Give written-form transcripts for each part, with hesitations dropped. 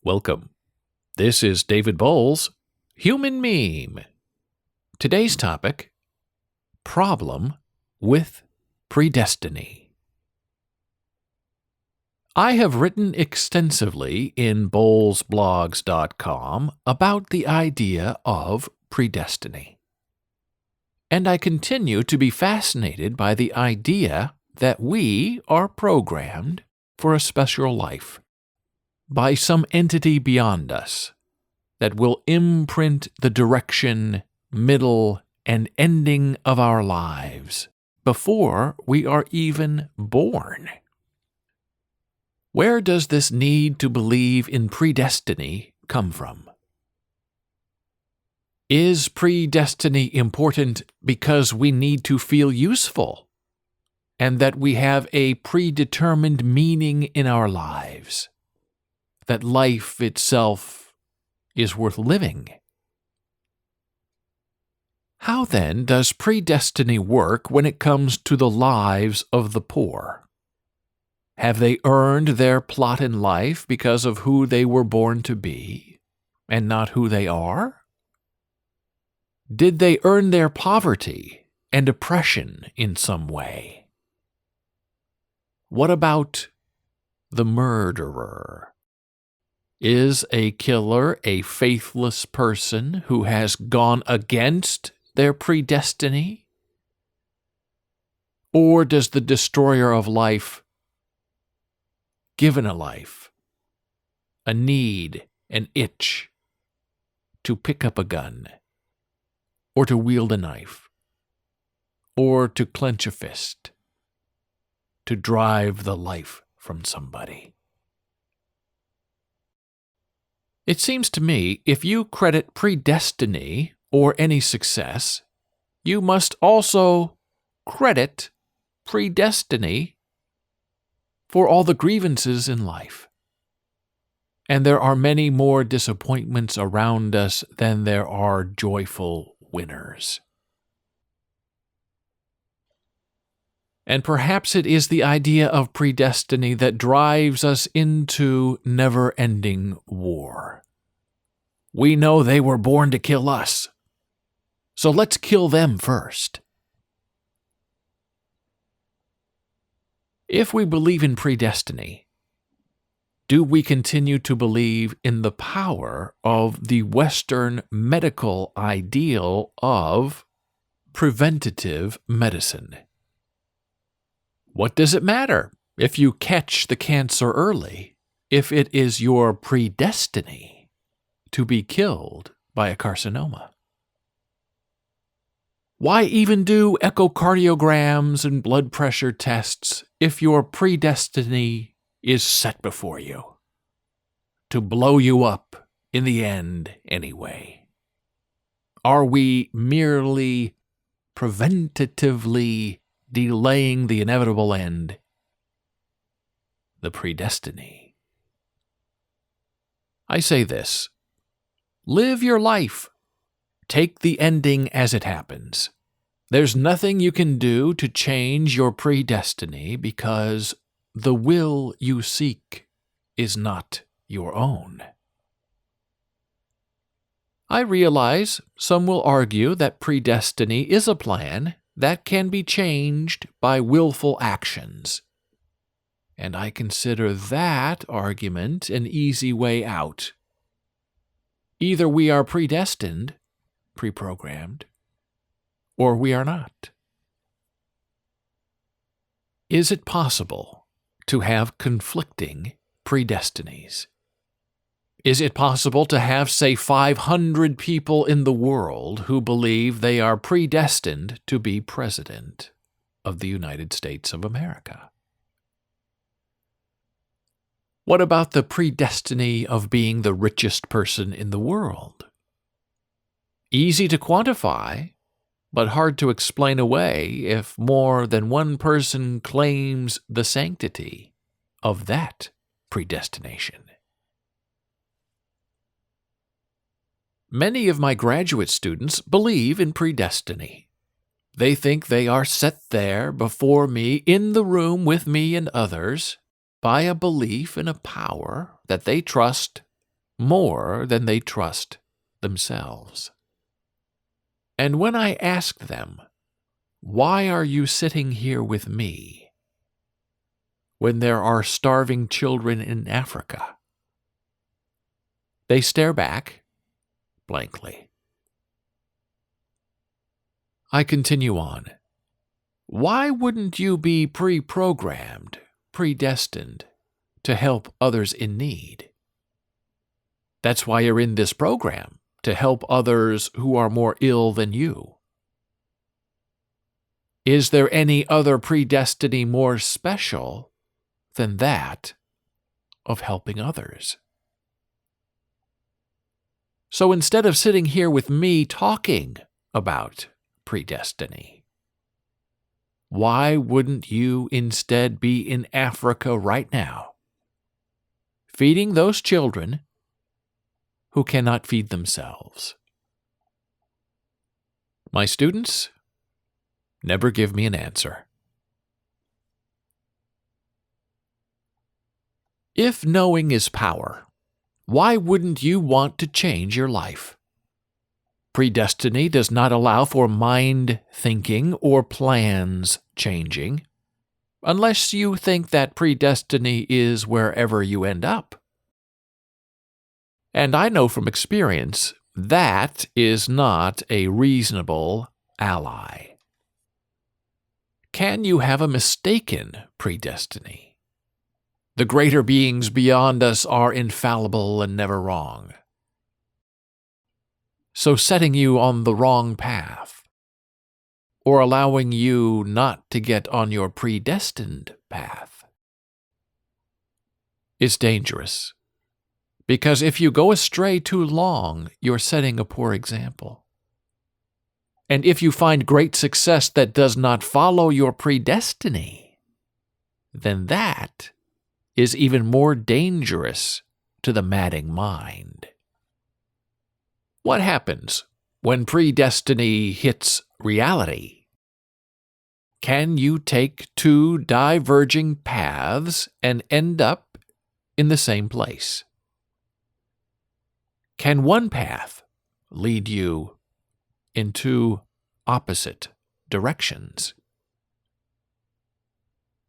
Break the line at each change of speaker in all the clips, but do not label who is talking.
Welcome. This is David Boles, Human Meme. Today's topic, problem with predestiny. I have written extensively in bolesblogs.com about the idea of predestiny. And I continue to be fascinated by the idea that we are programmed for a special life by some entity beyond us that will imprint the direction, middle, and ending of our lives before we are even born. Where does this need to believe in predestiny come from? Is predestiny important because we need to feel useful and that we have a predetermined meaning in our lives? That life itself is worth living? How then does predestiny work when it comes to the lives of the poor? Have they earned their plot in life because of who they were born to be, and not who they are? Did they earn their poverty and oppression in some way? What about the murderer? Is a killer a faithless person who has gone against their predestiny? Or does the destroyer of life, given a life, a need, an itch, to pick up a gun, or to wield a knife, or to clench a fist, to drive the life from somebody? It seems to me if you credit predestiny or any success, you must also credit predestiny for all the grievances in life. And there are many more disappointments around us than there are joyful winners. And perhaps it is the idea of predestiny that drives us into never-ending war. We know they were born to kill us, so let's kill them first. If we believe in predestiny, do we continue to believe in the power of the Western medical ideal of preventative medicine? What does it matter if you catch the cancer early, if it is your predestiny to be killed by a carcinoma? Why even do echocardiograms and blood pressure tests if your predestiny is set before you to blow you up in the end anyway? Are we merely preventatively delaying the inevitable end, the predestiny? I say this: live your life. Take the ending as it happens. There's nothing you can do to change your predestiny because the will you seek is not your own. I realize some will argue that predestiny is a plan that can be changed by willful actions. And I consider that argument an easy way out. Either we are predestined, pre-programmed, or we are not. Is it possible to have conflicting predestinies? Is it possible to have, say, 500 people in the world who believe they are predestined to be president of the United States of America? What about the predestiny of being the richest person in the world? Easy to quantify, but hard to explain away if more than one person claims the sanctity of that predestination. Many of my graduate students believe in predestiny. They think they are set there before me in the room with me and others by a belief in a power that they trust more than they trust themselves. And when I asked them, "Why are you sitting here with me when there are starving children in Africa?" they stare back blankly. I continue on. Why wouldn't you be pre-programmed, predestined, to help others in need? That's why you're in this program, to help others who are more ill than you. Is there any other predestiny more special than that of helping others? So instead of sitting here with me talking about predestiny, why wouldn't you instead be in Africa right now, feeding those children who cannot feed themselves? My students never give me an answer. If knowing is power, why wouldn't you want to change your life? Predestiny does not allow for mind thinking or plans changing, unless you think that predestiny is wherever you end up. And I know from experience that is not a reasonable ally. Can you have a mistaken predestiny? The greater beings beyond us are infallible and never wrong. So setting you on the wrong path, or allowing you not to get on your predestined path, is dangerous. Because if you go astray too long, you're setting a poor example. And if you find great success that does not follow your predestiny, then that is even more dangerous to the madding mind. What happens when predestiny hits reality? Can you take two diverging paths and end up in the same place? Can one path lead you in two opposite directions?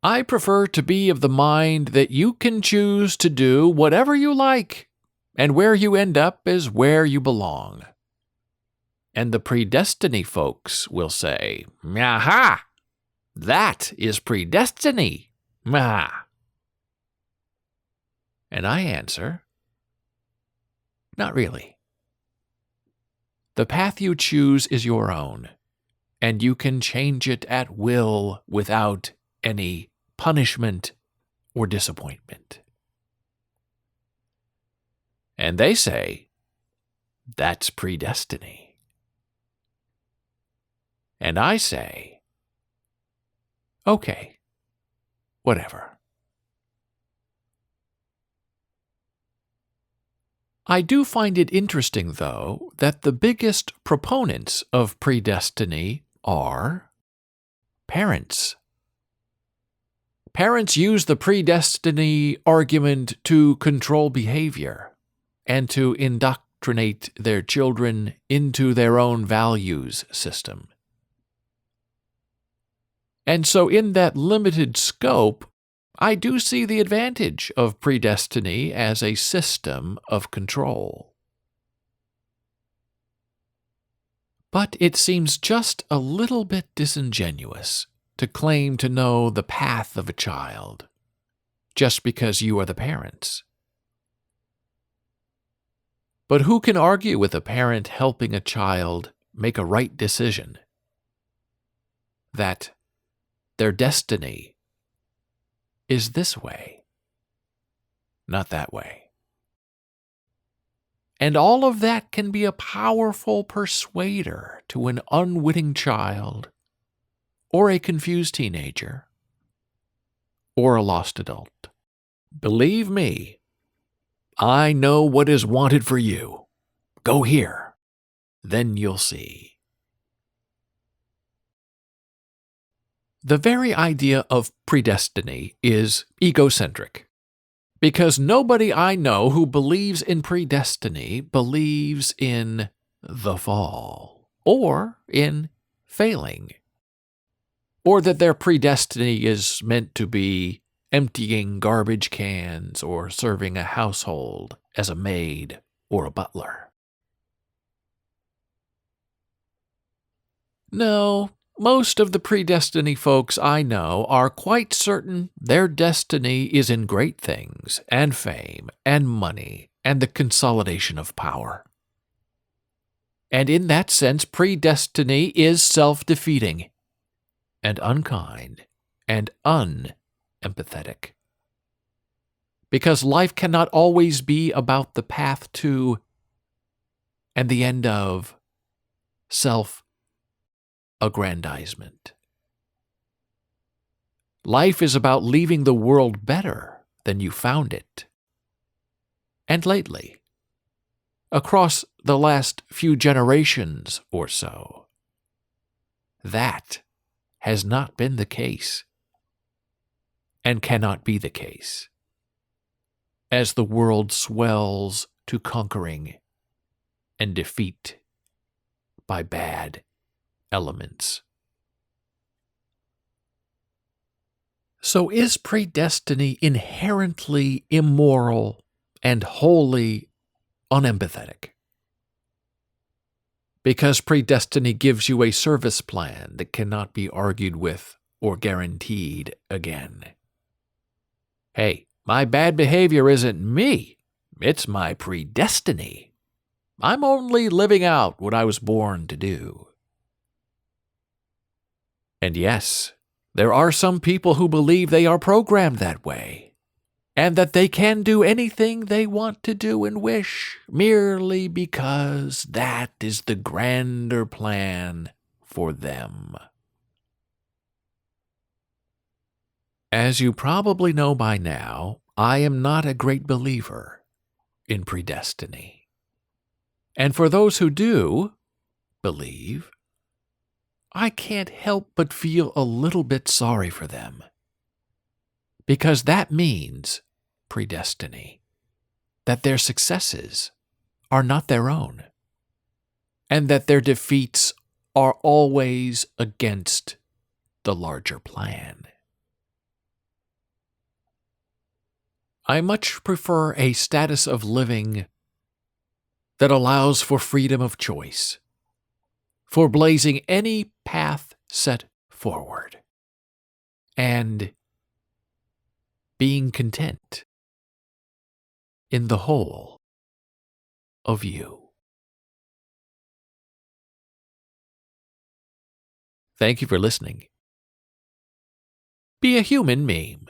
I prefer to be of the mind that you can choose to do whatever you like, and where you end up is where you belong. And the predestiny folks will say, "Aha! That is predestiny! Ah!" And I answer, not really. The path you choose is your own, and you can change it at will without any punishment or disappointment. And they say, that's predestiny. And I say, okay, whatever. I do find it interesting, though, that the biggest proponents of predestiny are parents. Parents use the predestiny argument to control behavior and to indoctrinate their children into their own values system. And so in that limited scope, I do see the advantage of predestiny as a system of control. But it seems just a little bit disingenuous to claim to know the path of a child just because you are the parents. But who can argue with a parent helping a child make a right decision? That their destiny is this way, not that way. And all of that can be a powerful persuader to an unwitting child, or a confused teenager, or a lost adult. Believe me, I know what is wanted for you. Go here, then you'll see. The very idea of predestiny is egocentric. Because nobody I know who believes in predestiny believes in the fall, or in failing, or that their predestiny is meant to be emptying garbage cans or serving a household as a maid or a butler. No, most of the predestiny folks I know are quite certain their destiny is in great things, and fame, and money, and the consolidation of power. And in that sense, predestiny is self-defeating, and unkind, and unempathetic. Because life cannot always be about the path to and the end of self-aggrandizement. Life is about leaving the world better than you found it. And lately, across the last few generations or so, that has not been the case, and cannot be the case, as the world swells to conquering and defeat by bad elements. So is predestiny inherently immoral and wholly unempathetic? Because predestiny gives you a service plan that cannot be argued with or guaranteed again. Hey, my bad behavior isn't me, it's my predestiny. I'm only living out what I was born to do. And yes, there are some people who believe they are programmed that way, and that they can do anything they want to do and wish, merely because that is the grander plan for them. As you probably know by now, I am not a great believer in predestiny. And for those who do believe, I can't help but feel a little bit sorry for them. Because that means, predestiny, that their successes are not their own, and that their defeats are always against the larger plan. I much prefer a status of living that allows for freedom of choice, for blazing any path set forward, and being content in the whole of you. Thank you for listening. Be a human meme.